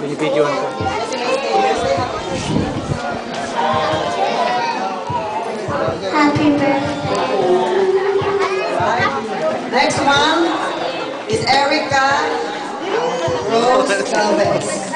Binibidyoan ko. Happy birthday. Next one is Erica Rose Galvez.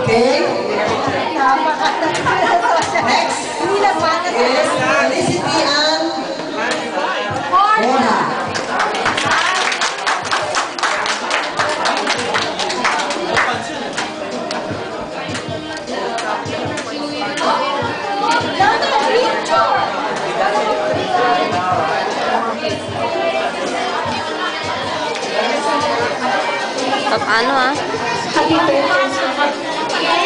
Okay. Next is Felicity Ann Mona. Ano ah?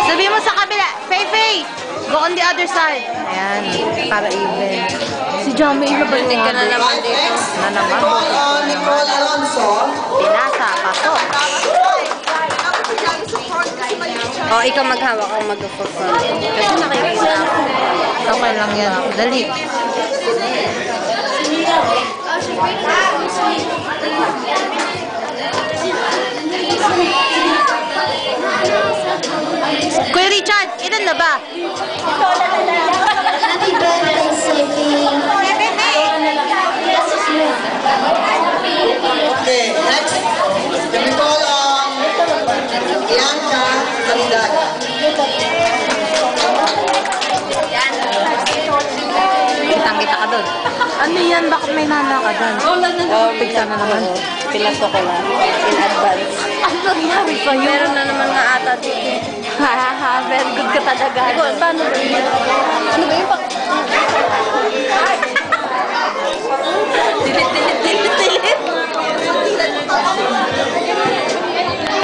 Sabi mo sa kabila, Faye! Go on the other side. Ayan, para even. Si Jamie, nabalik ka na naman dito. Na naman. Nicole Alonso. Pinasa, pasok. O, ikaw maghawak ang mag-perform. Kasi nakikita ako. Okay lang yan. Dali. Kuya Richard, ilan na ba? Happy birthday, Sophie. Okay, next. Can we call on Bianca Sandaga? Kitang-kita ka doon. Ano yan? Bakit may nana ka doon? Pigsa na naman. Pilaso ko na. In advance. Ano nangyari sa'yo? Meron na naman nga ata dito. Hahaha, very good ka talaga. Paano ba yun? Ano ba yung Dilit.